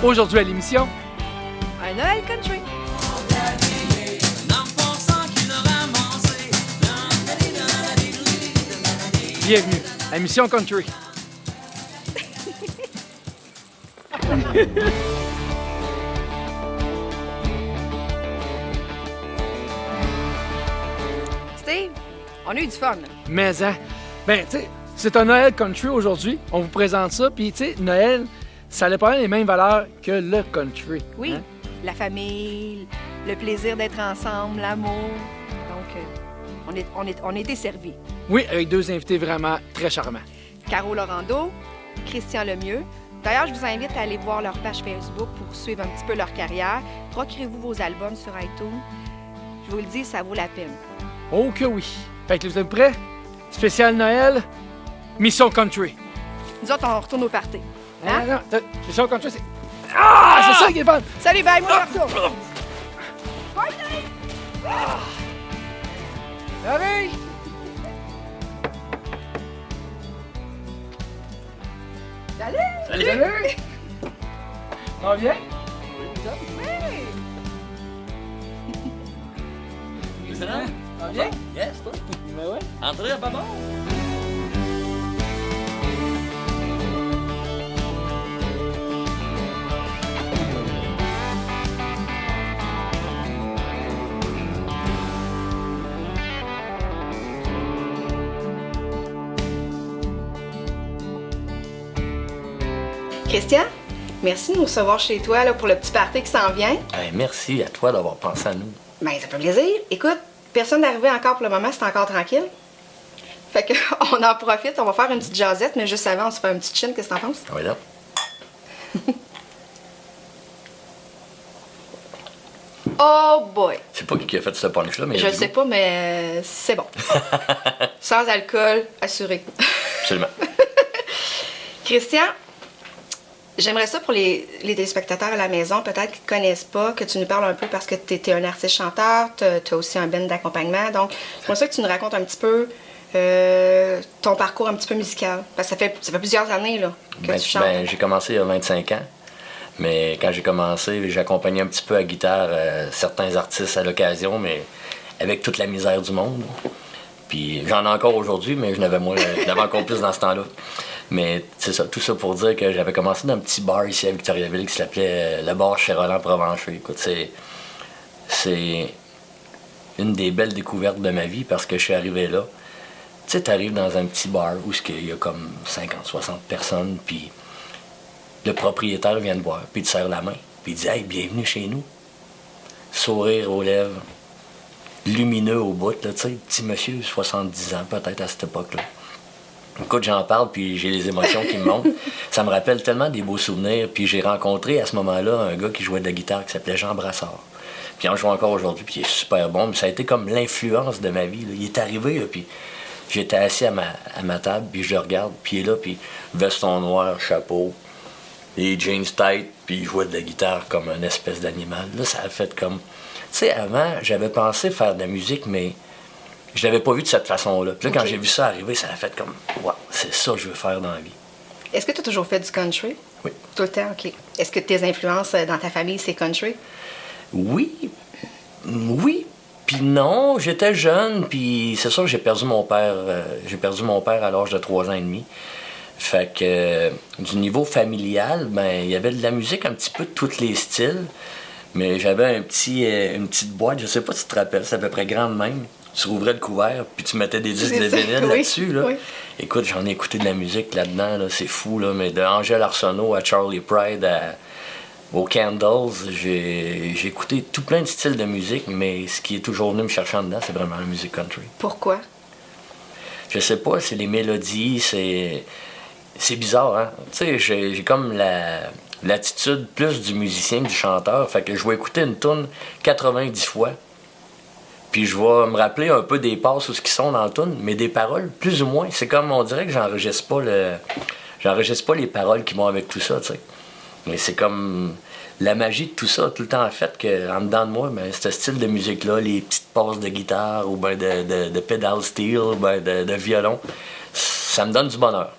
Aujourd'hui à l'émission, Un Noël country. bienvenue à Mission Country. Steve, on a eu du fun. Mais, hein, ben, tu sais, c'est un Noël country aujourd'hui. On vous présente ça. Puis, tu sais, Noël, ça n'a pas les mêmes valeurs que le country. Oui, hein? la famille, le plaisir d'être ensemble, l'amour. Donc, on a été servis. Oui, avec deux invités vraiment très charmants. Caro Laurando, Christian Lemieux. D'ailleurs, je vous invite à aller voir leur page Facebook pour suivre un petit peu leur carrière. Procurez-vous vos albums sur iTunes. Je vous le dis, ça vaut la peine. Oh que oui. Fait que vous êtes prêts? Spécial Noël, Mission Country. Nous autres, on retourne au party. Hein? Non, Mission Country, c'est... Ah! C'est ça qui est fun! Salut, bye, moi, je retourne. Salut! Salut! Salut! On vient? Oui! On vient? Yes, toi. Ben ouais. Entrez à pas mort. Christian, merci de nous recevoir chez toi là, pour le petit party qui s'en vient. Merci à toi d'avoir pensé à nous. Ben, ça fait plaisir. Écoute, personne n'est arrivé encore pour le moment, c'est encore tranquille. Fait que on en profite, on va faire une petite jasette, mais juste avant, on se fait un petit chin, qu'est-ce que t'en penses? Ah oui, là. Oh boy! Je sais pas qui a fait ce punch-là, mais. Je le sais pas, mais c'est bon. Sans alcool, assuré. Absolument. Christian, j'aimerais ça pour les téléspectateurs à la maison, peut-être qui ne te connaissent pas, que tu nous parles un peu parce que tu es un artiste-chanteur, tu as aussi un band d'accompagnement. Donc, c'est pour ça que tu nous racontes un petit peu ton parcours un petit peu musical. Parce que ça fait plusieurs années là, que tu chantes. J'ai commencé il y a 25 ans. Mais quand j'ai commencé, j'accompagnais un petit peu à guitare certains artistes à l'occasion, mais avec toute la misère du monde. Puis j'en ai encore aujourd'hui, mais je n'avais encore plus dans ce temps-là. Mais c'est ça, tout ça pour dire que j'avais commencé dans un petit bar ici à Victoriaville qui s'appelait le bar chez Roland Provencher. Écoute, c'est une des belles découvertes de ma vie parce que je suis arrivé là. Tu sais, t'arrives dans un petit bar où il y a comme 50, 60 personnes, puis le propriétaire vient te voir, puis il te serre la main, puis il dit « Hey, bienvenue chez nous. » Sourire aux lèvres, lumineux au bout, là, tu sais, petit monsieur, 70 ans peut-être à cette époque-là. Écoute, j'en parle, puis j'ai les émotions qui me montent. Ça me rappelle tellement des beaux souvenirs. Puis j'ai rencontré à ce moment-là un gars qui jouait de la guitare qui s'appelait Jean Brassard. Puis on joue encore aujourd'hui, puis il est super bon. Mais ça a été comme l'influence de ma vie, là. Il est arrivé, là, puis j'étais assis à ma table, puis je le regarde, puis il est là, puis veston noir, chapeau, les jeans tight, puis il jouait de la guitare comme une espèce d'animal. Là, ça a fait comme... Tu sais, avant, j'avais pensé faire de la musique, mais je l'avais pas vu de cette façon-là. Puis là, quand j'ai vu ça arriver, ça a fait comme, wow, c'est ça que je veux faire dans la vie. Est-ce que tu as toujours fait du country? Oui. Tout le temps, OK. Est-ce que tes influences dans ta famille, c'est country? Oui. Puis non, j'étais jeune, puis c'est sûr que j'ai perdu mon père à l'âge de 3 ans et demi. Fait que du niveau familial, ben il y avait de la musique un petit peu de tous les styles, mais j'avais une petite boîte, je sais pas si tu te rappelles, c'est à peu près grande même. Tu rouvrais le couvert, puis tu mettais des disques de vinyle oui, là-dessus. Là. Oui. Écoute, j'en ai écouté de la musique là-dedans, là, c'est fou, là, mais de Angèle Arsenault à Charlie Pride aux Candles, j'ai écouté tout plein de styles de musique, mais ce qui est toujours venu me chercher en dedans, c'est vraiment la musique country. Pourquoi? Je sais pas, c'est les mélodies, c'est bizarre, hein? Tu sais, j'ai comme l'attitude plus du musicien que du chanteur, fait que je vais écouter une tune 90 fois. Puis je vais me rappeler un peu des passes ou ce qui sont dans le tune, mais des paroles, plus ou moins. C'est comme, on dirait que j'enregistre pas les paroles qui vont avec tout ça, tu sais. Mais c'est comme la magie de tout ça, tout le temps fait qu'en dedans de moi, ben, ce style de musique-là, les petites passes de guitare ou ben de pedal steel, ou ben de violon, ça me donne du bonheur.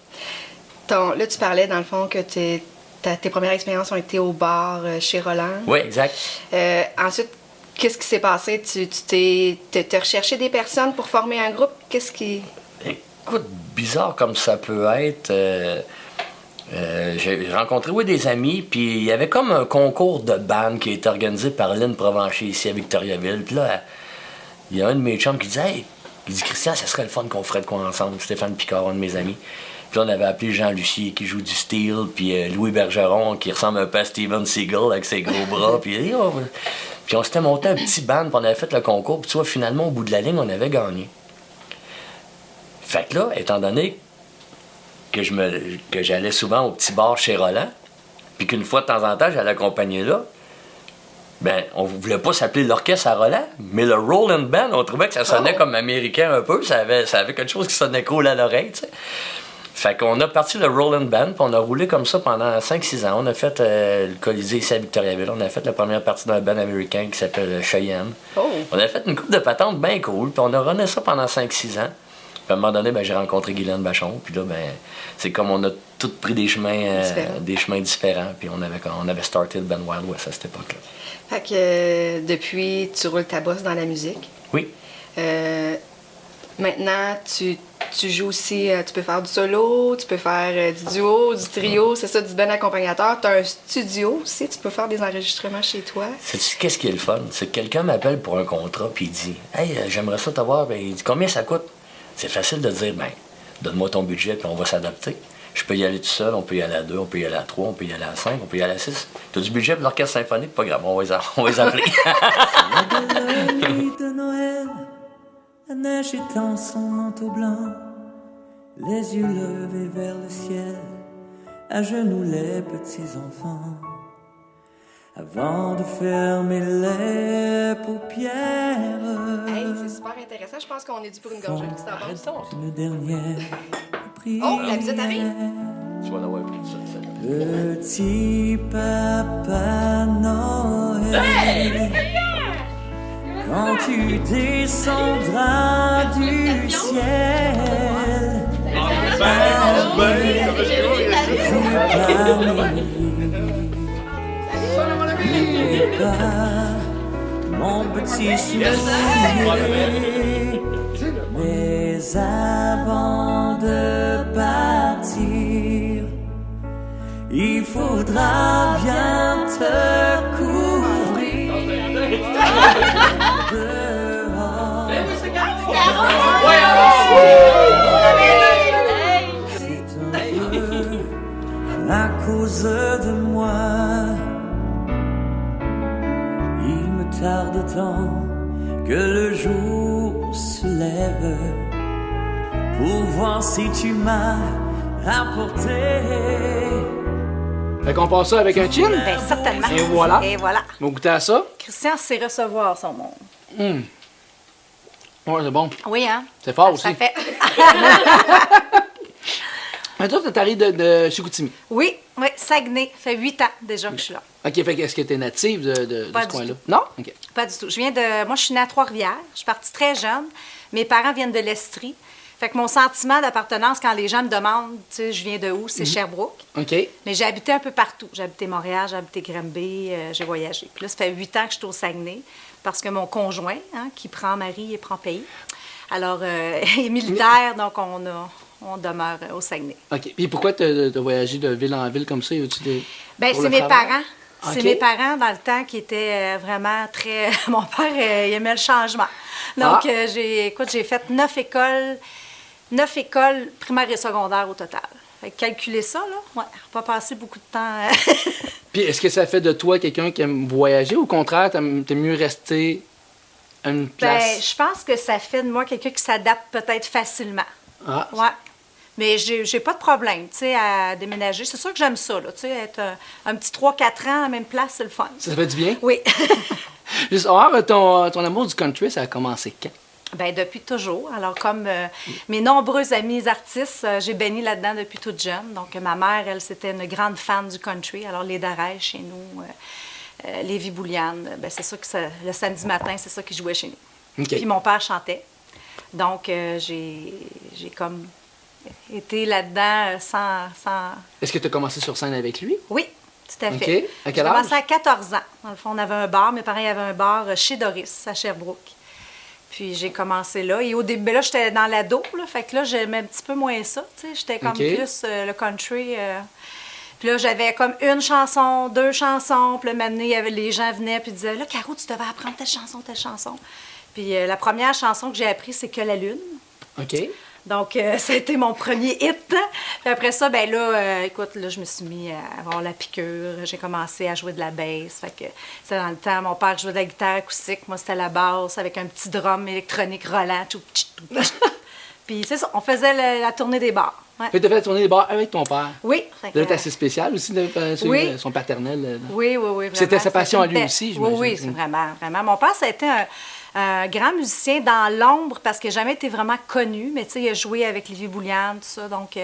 Là, tu parlais, dans le fond, que tu tes premières expériences ont été au bar chez Roland. Oui, exact. Ensuite, qu'est-ce qui s'est passé? T'as recherché des personnes pour former un groupe? Qu'est-ce qui... Écoute, bizarre comme ça peut être. J'ai rencontré des amis, puis il y avait comme un concours de band qui a été organisé par Lynn Provencher ici à Victoriaville. Puis là, il y a un de mes chums qui disait « Hey, il dit Christian, ça serait le fun qu'on ferait de quoi ensemble. » Stéphane Picard, un de mes amis. Puis là, on avait appelé Jean Lucier qui joue du steel, puis Louis Bergeron qui ressemble un peu à Steven Seagal avec ses gros bras. Puis on s'était monté un petit band, puis on avait fait le concours. Puis tu vois, finalement, au bout de la ligne, on avait gagné. Fait que là, étant donné que j'allais souvent au petit bar chez Roland, puis qu'une fois de temps en temps, j'allais accompagner là, ben, on voulait pas s'appeler l'orchestre à Roland, mais le Roland Band, on trouvait que ça sonnait comme américain un peu, ça avait quelque chose qui sonnait cool à l'oreille, tu sais. Fait qu'on a parti le Roland Band, puis on a roulé comme ça pendant 5-6 ans. On a fait le Colisée ici à Victoriaville, on a fait la première partie d'un band américain qui s'appelle Cheyenne. Oh. On a fait une couple de patentes bien cool, puis on a runné ça pendant 5-6 ans. Puis à un moment donné, ben, j'ai rencontré Guylaine Bachon. Puis là, ben, c'est comme on a tous pris des chemins différents. Puis on avait starté le band Wild West à cette époque-là. Fait que depuis, tu roules ta bosse dans la musique. Oui. Maintenant, tu joues aussi, tu peux faire du solo, tu peux faire du duo, du trio, c'est ça, du band accompagnateur. Tu as un studio aussi, tu peux faire des enregistrements chez toi. Sais-tu qu'est-ce qui est le fun? C'est que quelqu'un m'appelle pour un contrat, puis il dit « Hey, j'aimerais ça t'avoir. » Ben, il dit « Combien ça coûte? » C'est facile de dire, ben, donne-moi ton budget, puis on va s'adapter. Je peux y aller tout seul, on peut y aller à 2, on peut y aller à 3, on peut y aller à 5, on peut y aller à 6. Tu as du budget pour l'orchestre symphonique? Pas grave, on va les appeler. La nuit de Noël, la neige étend son manteau blanc, les yeux levés vers le ciel, à genoux les petits enfants. Avant de fermer les paupières. Hey, c'est super intéressant. Je pense qu'on est dû pour une gorgée. C'est bon. Une dernière prière. Oh, la visite arrive. Tu vas l'avoir plus ça. Petit Papa Noël. Hey! Quand tu descendras du ciel. Mon petit soulier, mais avant de partir, il faudra bien te couvrir dehors. C'est un peu à cause de moi. Il me tarde tant que le jour se lève pour voir si tu m'as apporté. Fait qu'on passe ça avec un chin. Bien, certainement. Et voilà. Et voilà. On va goûter à ça. Christian sait recevoir son monde. Ouais, c'est bon. Oui, hein? C'est fort Ça aussi. fait. Mais toi, t'arrives de Chicoutimi. Oui, Saguenay. Ça fait 8 ans déjà que je suis là. OK, fait est-ce que t'es native de Pas ce du coin-là? tout. Non? OK. Pas du tout. Moi, je suis née à Trois-Rivières. Je suis partie très jeune. Mes parents viennent de l'Estrie. Fait que mon sentiment d'appartenance, quand les gens me demandent, tu sais, je viens de où, c'est Sherbrooke. OK. Mais j'ai habité un peu partout. J'ai habité Montréal, j'ai habité Granby, j'ai voyagé. Puis là, ça fait 8 ans que je suis au Saguenay parce que mon conjoint, qui prend Marie et prend pays, alors, est militaire, donc on demeure au Saguenay. OK. Puis pourquoi t'as voyagé de ville en ville comme ça? Bien, pour c'est le mes travail? parents. C'est OK. mes parents, dans le temps, qui étaient vraiment très... Mon père, il aimait le changement. Donc, j'ai fait 9 écoles primaires et secondaires au total. Fait que calculer ça, là, ouais, pas passé beaucoup de temps. Puis est-ce que ça fait de toi quelqu'un qui aime voyager ou au contraire, t'aimes mieux rester à une place? Bien, je pense que ça fait de moi quelqu'un qui s'adapte peut-être facilement. Ah. Ouais. Mais j'ai pas de problème, tu sais, à déménager. C'est sûr que j'aime ça, là, tu sais, être un petit 3-4 ans à la même place, c'est le fun. Ça fait du bien? Oui. Juste, alors, ton amour du country, ça a commencé quand? Bien, depuis toujours. Alors, comme mes nombreux amis artistes, j'ai baigné là-dedans depuis toute jeune. Donc, ma mère, elle, c'était une grande fan du country. Alors, les Darèches chez nous, Lévi Bouliane, ben, c'est ça que le samedi matin, c'est ça qui jouait chez nous. OK. Puis mon père chantait. Donc, j'ai comme été là-dedans sans... Est-ce que tu as commencé sur scène avec lui? Oui, tout à fait. OK. À quel J'ai âge? commencé à 14 ans. Dans le fond, on avait un bar. Mes parents avaient un bar chez Doris, à Sherbrooke. Puis j'ai commencé là. Et au début, là, j'étais dans l'ado. Là, fait que là, j'aimais un petit peu moins ça. Tu sais, j'étais comme OK. plus le country. Puis là, j'avais comme une chanson, 2 chansons. Puis là, maintenant, les gens venaient puis disaient, là, Caro, tu devais apprendre telle chanson, telle chanson. Puis la première chanson que j'ai apprise, c'est Que la lune. OK. Donc, ça a été mon premier hit. Puis après ça, ben là, écoute, là, je me suis mis à avoir la piqûre. J'ai commencé à jouer de la bass. Fait que c'était dans le temps, mon père jouait de la guitare acoustique. Moi, c'était la basse avec un petit drum électronique Roland. Puis c'est ça, on faisait la tournée des bars. Ouais. Fait que tu as fait la tournée des bars avec ton père. Oui. Ça doit être assez spécial aussi, Oui. son paternel. Là. Oui, vraiment. C'était sa passion à lui C'était aussi, Oui, j'imagine. oui, c'est vraiment. Mon père, ça a été un grand musicien dans l'ombre parce qu'il n'a jamais été vraiment connu, mais tu sais, il a joué avec Lévi Boulian, tout ça, donc...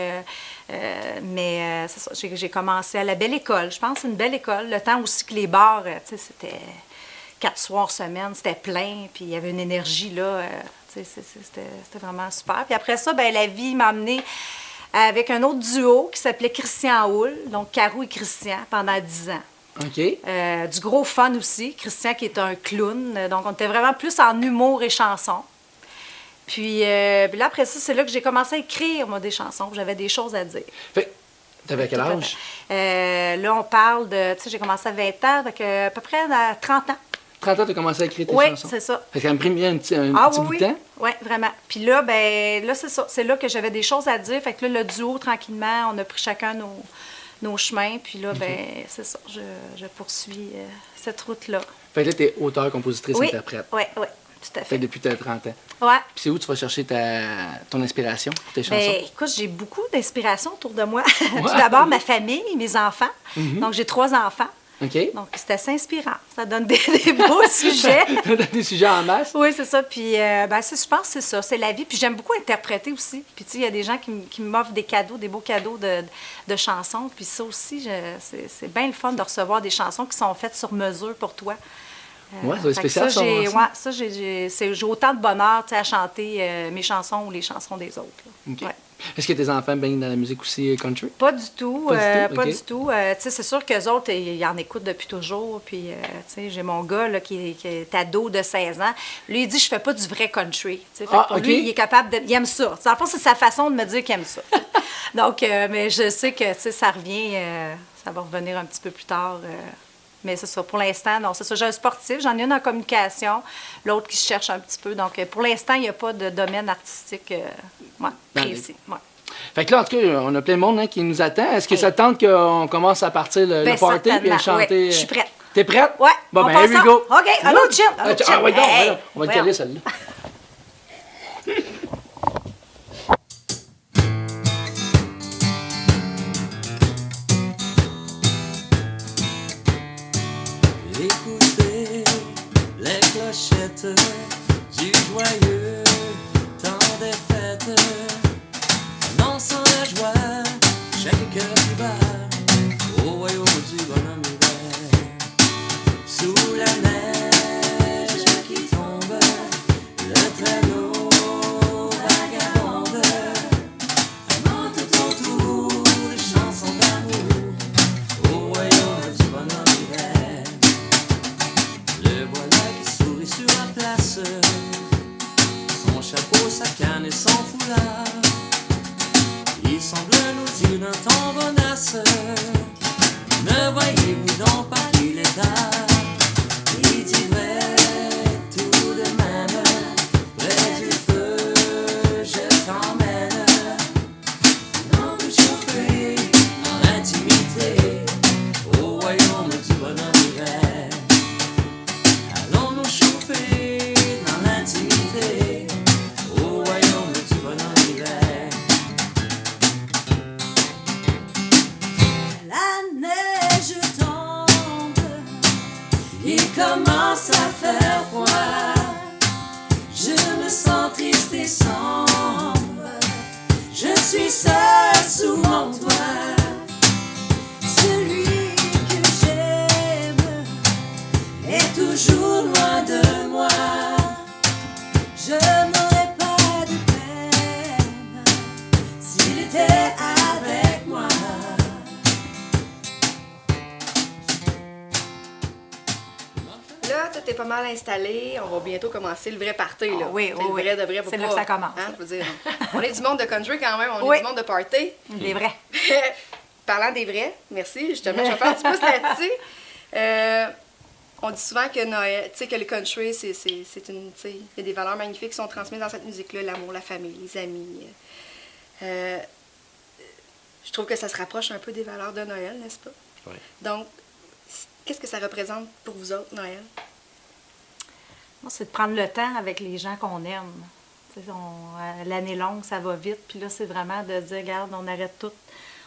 c'est ça, j'ai commencé à la Belle École. Je pense que c'est une belle école. Le temps aussi que les bars, tu sais, c'était 4 soirs semaine, c'était plein, puis il y avait une énergie, là, tu sais, c'était vraiment super. Puis après ça, ben la vie m'a amenée avec un autre duo qui s'appelait Christian Houle, donc Caro et Christian, pendant 10 ans. OK. Du gros fun aussi. Christian qui est un clown. Donc, on était vraiment plus en humour et chansons. Puis là, après ça, c'est là que j'ai commencé à écrire, moi, des chansons. J'avais des choses à dire. Fait t'avais quel âge? Là, on parle de... Tu sais, j'ai commencé à 20 ans, avec à peu près à 30 ans. 30 ans, tu as commencé à écrire tes Oui, chansons? c'est ça. Fait que ça m'a pris un petit bout de temps? Oui, vraiment. Puis là, ben là, c'est ça. C'est là que j'avais des choses à dire. Fait que là, le duo, tranquillement, on a pris chacun nos chemins. Puis là, ben c'est ça. Je poursuis cette route-là. Fait que là, t'es auteur, compositrice, interprète. Oui, tout à Fait fait. depuis que t'as 30 ans. Ouais. Puis c'est où tu vas chercher ton inspiration pour tes chansons? Ben, écoute, j'ai beaucoup d'inspiration autour de moi. Tout d'abord, ma famille, mes enfants. Donc, j'ai 3 enfants. OK. Donc, c'est assez inspirant. Ça donne des beaux sujets. Des sujets en masse? Oui, c'est ça. Puis, je pense que c'est ça. C'est la vie. Puis, j'aime beaucoup interpréter aussi. Puis, tu sais, il y a des gens qui m'offrent des cadeaux, des beaux cadeaux de chansons. Puis, ça aussi, c'est bien le fun de recevoir des chansons qui sont faites sur mesure pour toi. Oui, c'est spécial, ça. J'ai autant de bonheur, tu sais, à chanter mes chansons ou les chansons des autres. Là. OK. Ouais. Est-ce que tes enfants baignent dans la musique aussi country? Pas du tout. Pas du tout? Du tout. Tu sais, c'est sûr qu'eux autres, ils en écoutent depuis toujours. Puis, tu sais, j'ai mon gars là, qui est ado de 16 ans. Lui, il dit, je fais pas du vrai country. Tu sais, fait que pour lui, il est capable de... Il aime ça. Dans le fond, c'est sa façon de me dire qu'il aime ça. Donc, mais je sais que, tu sais, ça revient... ça va revenir un petit peu plus tard. Mais c'est ça. Pour l'instant, non, c'est ça. J'ai un sportif. J'en ai une en communication. L'autre qui se cherche un petit peu. Donc, pour l'instant, il n'y a pas de domaine artistique précis. Ouais. Fait que là, en tout cas, on a plein de monde qui nous attend. Est-ce que ça te tente qu'on commence à partir le party puis à chanter? Oui, je suis prête. T'es prête? Ouais. Bon, ben, here we go. OK, un autre chien. Ah, ouais, donc, on va le caler, celle-là. Écoutez les clochettes du joyeux temps des fêtes, annonçant la joie, chaque cœur qui bat au royaume du bonhomme hiver. Sous la neige qui tombe, le traîneau vagabonde, amant tout autour les chansons d'amour au royaume du bonhomme hiver. Le voilà qui sourit sur la place, son chapeau, sa canne et son foulard. Il semble nous dire d'un ton bonasse, ne voyez-vous donc pas qu'il est tard? Il dirait tout de même, près du feu, je t'emmène. Allons nous chauffer dans l'intimité au royaume du bonhomme hiver. Allons nous chauffer dans l'intimité au royaume du bonhomme hiver. La neige tombe, il commence à faire froid. Je me sens triste et sombre, je suis seule sous mon toit. Celui que j'aime est toujours loin de moi. Je n'aurais pas de peine s'il été pas mal installé. On va bientôt commencer le vrai party, là. Oui, C'est le vrai de vrai. C'est là que ça commence. Hein, je veux dire, on est du monde de country quand même, on Oui. est du monde de party. Des vrais. Parlant des vrais, merci, justement, je vais faire un petit pouce là-dessus. On dit souvent que Noël, tu sais, que le country, c'est une, tu sais, il y a des valeurs magnifiques qui sont transmises dans cette musique-là, l'amour, la famille, les amis. Je trouve que ça se rapproche un peu des valeurs de Noël, n'est-ce pas? Oui. Donc, qu'est-ce que ça représente pour vous autres, Noël? Moi, c'est de prendre le temps avec les gens qu'on aime. L'année longue, ça va vite. Puis là, c'est vraiment de dire, regarde, on arrête tout.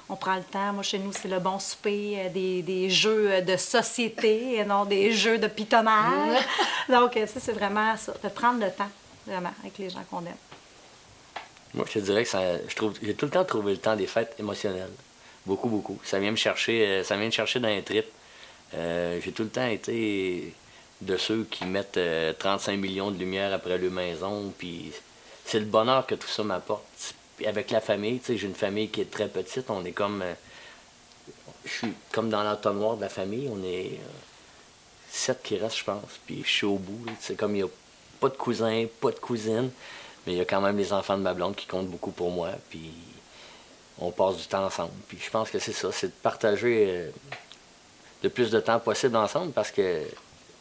On prend le temps. Moi, chez nous, c'est le bon souper, des jeux de société et non des jeux de pitonnage. Donc, ça, c'est vraiment ça, de prendre le temps, vraiment, avec les gens qu'on aime. Moi, je te dirais que j'ai tout le temps trouvé le temps des fêtes émotionnelles. Beaucoup, beaucoup. Ça vient me chercher dans les tripes. J'ai tout le temps été de ceux qui mettent 35 millions de lumières après leur maison. Puis c'est le bonheur que tout ça m'apporte. Puis avec la famille, tu sais, j'ai une famille qui est très petite. On est comme... je suis comme dans l'entonnoir de la famille. On est 7 qui restent, je pense. Puis je suis au bout. C'est comme il n'y a pas de cousins, pas de cousines. Mais il y a quand même les enfants de ma blonde qui comptent beaucoup pour moi. Puis on passe du temps ensemble. Puis je pense que c'est ça. C'est de partager le plus de temps possible ensemble parce que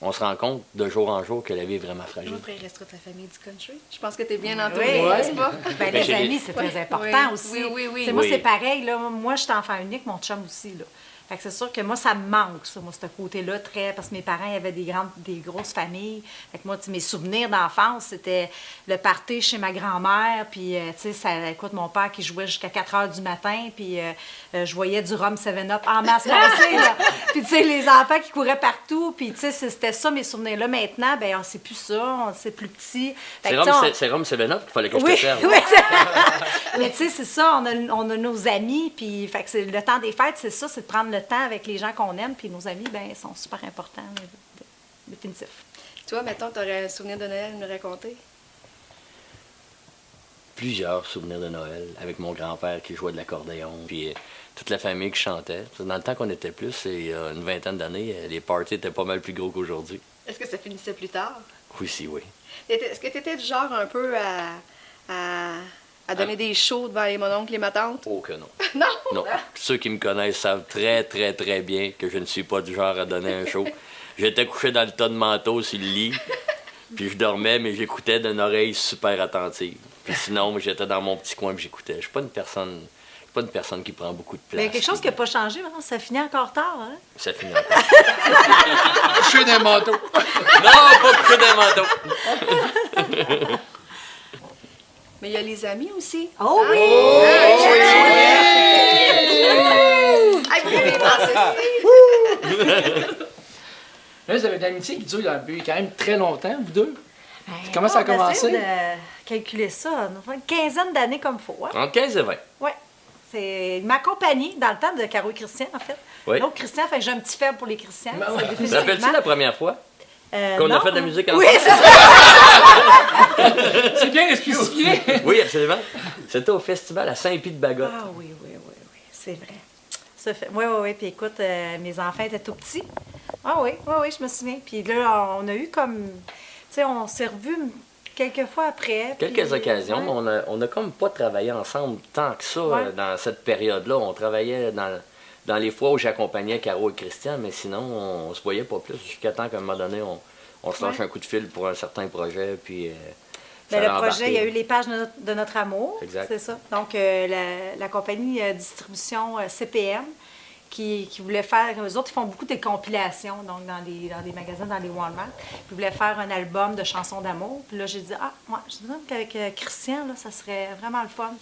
on se rend compte de jour en jour que la vie est vraiment fragile. Moi, après, il reste toute la famille du country. Je pense que tu es bien entourée, Oui. n'est-ce pas? Ben, les amis, c'est très important aussi. Oui. Tu sais, moi, Oui. c'est pareil. Là. Moi, je suis enfant unique, mon chum aussi. Là. Fait que c'est sûr que moi, ça me manque, ça, moi, ce côté-là, très... Parce que mes parents, ils avaient des grosses familles. Fait que moi, tu sais, mes souvenirs d'enfance, c'était le party chez ma grand-mère. Puis, tu sais, écoute, mon père qui jouait jusqu'à 4 heures du matin. Puis, je voyais du rhum 7-Up en masse passer, là. Puis, tu sais, les enfants qui couraient partout. Puis, tu sais, c'était ça, mes souvenirs-là. Maintenant, ben on sait plus ça. C'est plus petit. Fait que, C'est Rome 7-Up qu'il fallait que je oui, te serve. oui. Mais tu sais, c'est ça, on a nos amis, puis fait que c'est le temps des fêtes, c'est ça, c'est de prendre le temps avec les gens qu'on aime, puis nos amis, ben sont super importants, définitif. Toi, mettons, tu aurais un souvenir de Noël à nous raconter? Plusieurs souvenirs de Noël avec mon grand-père qui jouait de l'accordéon, puis toute la famille qui chantait. Dans le temps qu'on était plus, il y a une vingtaine d'années, les parties étaient pas mal plus gros qu'aujourd'hui. Est-ce que ça finissait plus tard? Oui, si, oui. Est-ce que tu étais du genre un peu à donner des shows devant les mononcles et ma tante? Oh que non. Non? Non. Ceux qui me connaissent savent très, très, très bien que je ne suis pas du genre à donner un show. J'étais couché dans le tas de manteaux sur le lit, puis je dormais, mais j'écoutais d'une oreille super attentive. Puis sinon, j'étais dans mon petit coin et j'écoutais. Je suis pas une personne qui prend beaucoup de place. Mais quelque chose qui n'a pas changé, vraiment, ça finit encore tard, hein? Ça finit encore. Coucher d'un manteau. Non, pas couché dans un manteau. Mais il y a les amis aussi. Oh oui! Ah, vous avez pensé ça? Là, vous avez de l'amitié qui dure depuis quand même très longtemps, vous deux. Comment ça a commencé? De calculer ça, une quinzaine d'années comme il faut. Hein? Entre 15 et 20. Oui. Il m'a accompagnée dans le temps de Caro et Christian, en fait. Oui. Donc, Christian, fait que j'ai un petit faible pour les Christians. Ben ça, ouais. Te définitivement. rappelles-tu la première fois qu'on a non. fait de la musique Oui, ensemble? c'est ça. C'est bien de spécifier. Oui, absolument. C'était au festival à Saint-Pie-de-Bagotte. Ah oui, c'est vrai. Oui. Puis écoute, mes enfants étaient tout petits. Ah oui, je me souviens. Puis là, on a eu comme... Tu sais, on s'est revus quelques fois après. Quelques puis, occasions, ouais. mais on a comme pas travaillé ensemble tant que ça Ouais. dans cette période-là. On travaillait dans les fois où j'accompagnais Caro et Christian, mais sinon, on se voyait pas plus jusqu'à temps qu'à un moment donné, on se lâche Ouais. un coup de fil pour un certain projet, puis Ben, ça le a projet, embarqué. il y a eu les pages de notre amour. Exact. C'est ça. Donc, la compagnie distribution CPM qui voulait faire. Eux autres, ils font beaucoup de compilations, donc dans des magasins, dans les Walmart. Ils voulaient faire un album de chansons d'amour. Puis là, j'ai dit, moi, je me dis qu'avec Christian, là, ça serait vraiment le fun.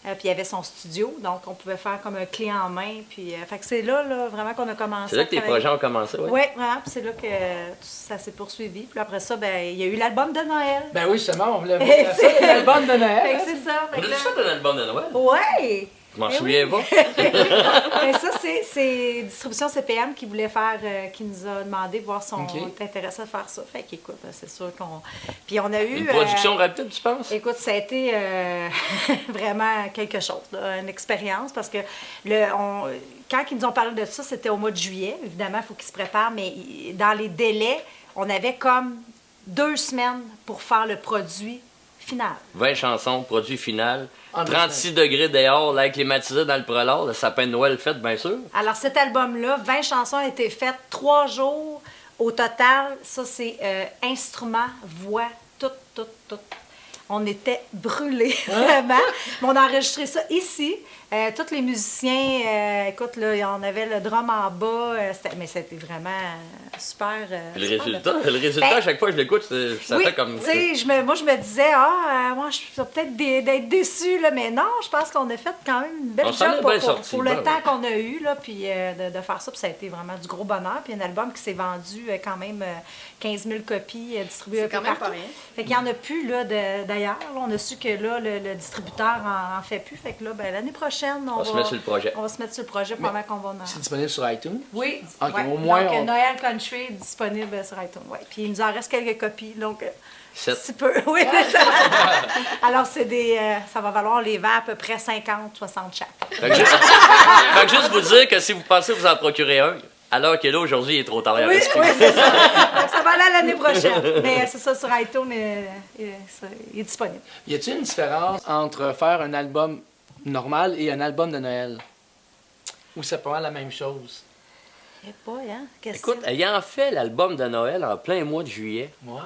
Puis il y avait son studio, donc on pouvait faire comme un clé en main. Puis, fait que c'est là, vraiment qu'on a commencé. C'est là que tes projets ont commencé, oui? Oui, vraiment. Puis c'est là que ça s'est poursuivi. Puis après ça, ben il y a eu l'album de Noël. Ben oui, justement, on voulait voir ça, l'album de Fait Noël. que c'est ça. On a fait un album de Noël? Oui! Je m'en Ben souviens pas. Mais ça, c'est Distribution CPM qui voulait faire, qui nous a demandé de voir si on Ok. était intéressé à faire ça. Fait qu'écoute, c'est sûr qu'on. Puis on a eu. Une production rapide, tu penses? Écoute, ça a été vraiment quelque chose, là, une expérience, parce que quand ils nous ont parlé de ça, c'était au mois de juillet. Évidemment, il faut qu'ils se préparent, mais dans les délais, on avait comme 2 semaines pour faire le produit final. 20 chansons, produit final, En 36 degrés dehors, l'air climatisé dans le prolard, le sapin de Noël fait, bien sûr. Alors, cet album-là, 20 chansons ont été faites 3 jours. Au total, ça, c'est instruments, voix, tout. On était brûlés, vraiment. Mais on a enregistré ça ici. Tous les musiciens, écoute, là, on avait le drum en bas. Mais c'était vraiment super. Puis super le résultat, à chaque fois que je l'écoute, ça oui, fait comme... tu sais, moi, je me disais, moi, je suis peut-être d'être déçue, là, mais non, je pense qu'on a fait quand même une belle On s'en job est bien sorti, pour le ben temps qu'on a eu, là, puis de faire ça, puis ça a été vraiment du gros bonheur. Puis un album qui s'est vendu quand même 15 000 copies distribuées un peu quand même partout. pas rien. Fait qu'il n'y en a plus, là, d'ailleurs. Là, on a su que, là, le distributeur en fait plus. Fait que, là, ben, l'année prochaine, On va se mettre sur le projet. On va se mettre sur le projet pendant qu'on va en... C'est disponible sur iTunes? Oui, Ok, ouais. au moins, Donc, on- Noël Country est disponible sur iTunes. Ouais. Puis il nous en reste quelques copies, donc 7. si peu. Oui, ça. Alors, c'est ça va valoir les vents à peu près 50, 60 chaque. Fait que juste vous dire que si vous pensez vous en procurer un, alors que là, aujourd'hui, il est trop tard. Oui, il en reste oui, plus. c'est ça. Donc, ça va aller à l'année prochaine. Mais c'est ça, sur iTunes, il est disponible. Y a-t-il une différence entre faire un album normal et un album de Noël? Ou c'est pas mal la même chose? Je sais pas, hein? Qu'est-ce Écoute, que ayant fait l'album de Noël en plein mois de juillet, Ouais.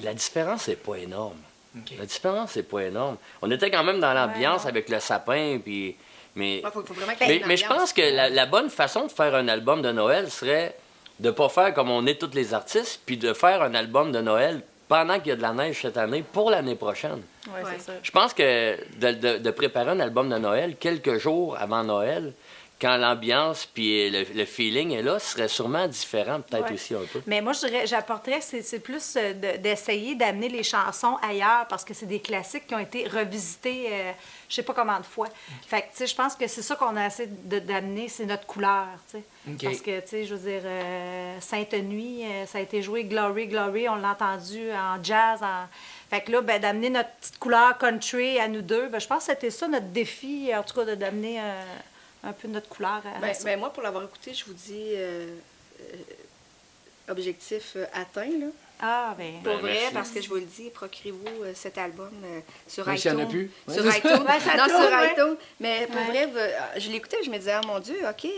la différence n'est pas énorme. OK. La différence n'est pas énorme. On était quand même dans l'ambiance Ouais. avec le sapin, puis... Mais, Il faut vraiment qu'il y ait une mais je ambiance. pense que la bonne façon de faire un album de Noël serait de ne pas faire comme on est tous les artistes, puis de faire un album de Noël pendant qu'il y a de la neige cette année pour l'année prochaine. Ouais, Ouais. c'est ça. Je pense que de préparer un album de Noël quelques jours avant Noël, quand l'ambiance puis le feeling est là, ce serait sûrement différent peut-être Ouais. aussi un peu. Mais moi, j'apporterais, c'est plus d'essayer d'amener les chansons ailleurs parce que c'est des classiques qui ont été revisités je sais pas combien de fois. Fait que, tu sais, je pense que c'est ça qu'on a essayé d'amener, c'est notre couleur, tu sais. OK. Parce que, tu sais, je veux dire, Sainte Nuit, ça a été joué Glory, Glory, on l'a entendu en jazz, Fait que là, ben, d'amener notre petite couleur country à nous deux, ben, je pense que c'était ça notre défi, en tout cas, d'amener un peu notre couleur à ça. Ben, moi, pour l'avoir écouté, je vous dis objectif atteint, là. Ah, ben... Pour Ben, vrai, merci. parce que je vous le dis, procurez-vous cet album sur Même iTunes. s'il y en a plus. Sur Ouais. iTunes. Ouais, ça non, tourne, sur ouais. iTunes. Mais pour Ouais. vrai, je l'écoutais, je me disais, oh mon Dieu, OK.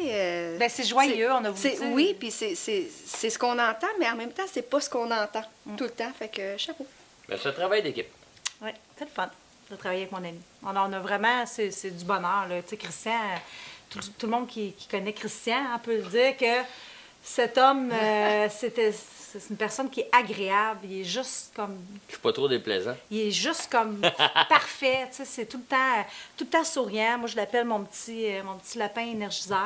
Ben, c'est joyeux, on a voulu dire. Oui, puis c'est ce qu'on entend, mais en même temps, c'est pas ce qu'on entend tout le temps. Fait que chapeau. Mais c'est un travail d'équipe. Oui, c'est le fun de travailler avec mon ami. On a vraiment, c'est du bonheur. Là. Tu sais, Christian, tout le monde qui connaît Christian peut dire que cet homme, c'est une personne qui est agréable. Il est juste comme... Je suis pas trop déplaisant. Il est juste comme parfait, tu sais, c'est tout le temps souriant. Moi, je l'appelle mon petit lapin énergiseur.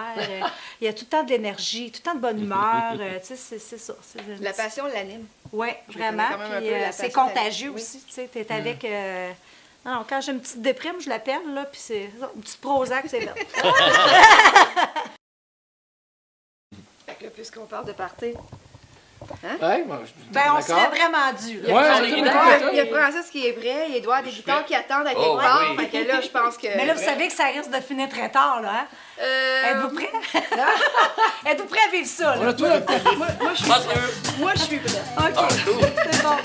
Il a tout le temps de l'énergie, tout le temps de bonne humeur. Tu sais, c'est ça. La passion l'anime. Oui, Je vraiment. connais quand même un Puis, peu la c'est passion contagieux oui. aussi. Tu sais, t'es avec... Non, quand j'ai une petite déprime, je l'appelle, là, puis c'est ça, une petite Prozac, c'est fait. Fait que là, puisqu'on parle de party. Ouais, bon, je suis Ben, on d'accord. serait vraiment dû. là. Ouais, On c'est est tout, d'accord. d'accord. Il y a Francis qui est prêt, il y a Édouard des guitares qui attendent à quelque Oh, part. oui. Fait que là, je pense que. Mais là, vous savez que ça risque de finir très tard, là, hein? Êtes-vous prêts? Êtes-vous prêts à vivre ça, On là? a tout le- Moi, je suis prêt. OK, c'est bon.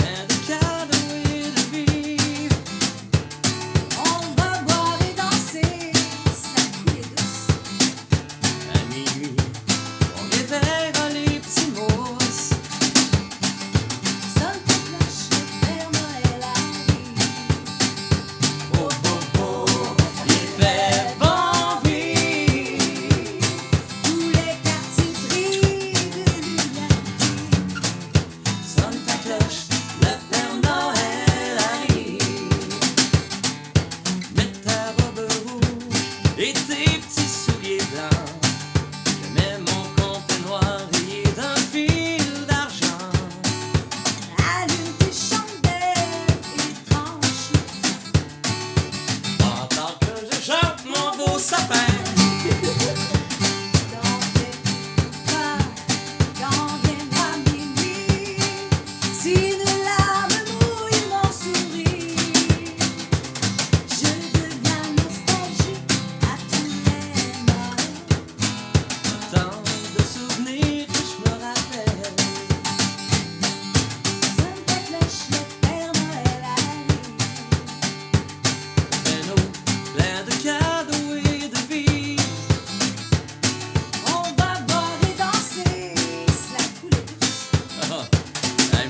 And the candle will vive. On va boire et danser, sa pluie est douce. À minuit, on éveillera les petits mousses. Sonne ta cloche, Père Noël arrive. Oh, oh, oh, il fait bon vivre. Tous les quartiers brillent de lumière.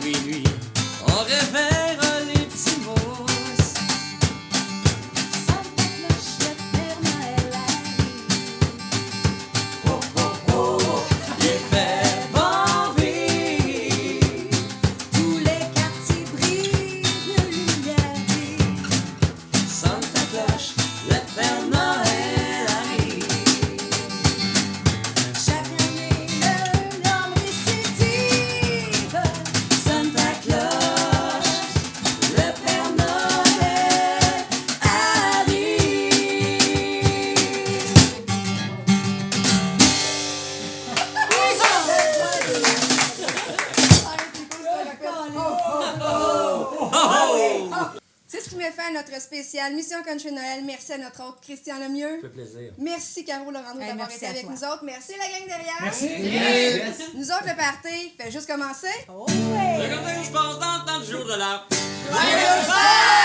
minuit, on réveille les petits mousses. Santa Claus, le Père Noël arrive. Oh, oh, oh, il fait bon vivre. Tous les quartiers brillent de lumière vive. Santa Claus, le Père Noël arrive. Chaque année, le homme récidive. Santa Claus, le Père Noël arrive. C'est ce qui met fin à notre spécial Mission Country Noël. Merci à notre hôte Christian Lemieux. Ça fait plaisir. Merci Caro Laurando d'avoir merci été à avec toi. nous autres. Merci la gang derrière. Merci. Nous autres, le party fait juste commencer. Le côté où je passe dans le jour de l'an. Joyeux Fête!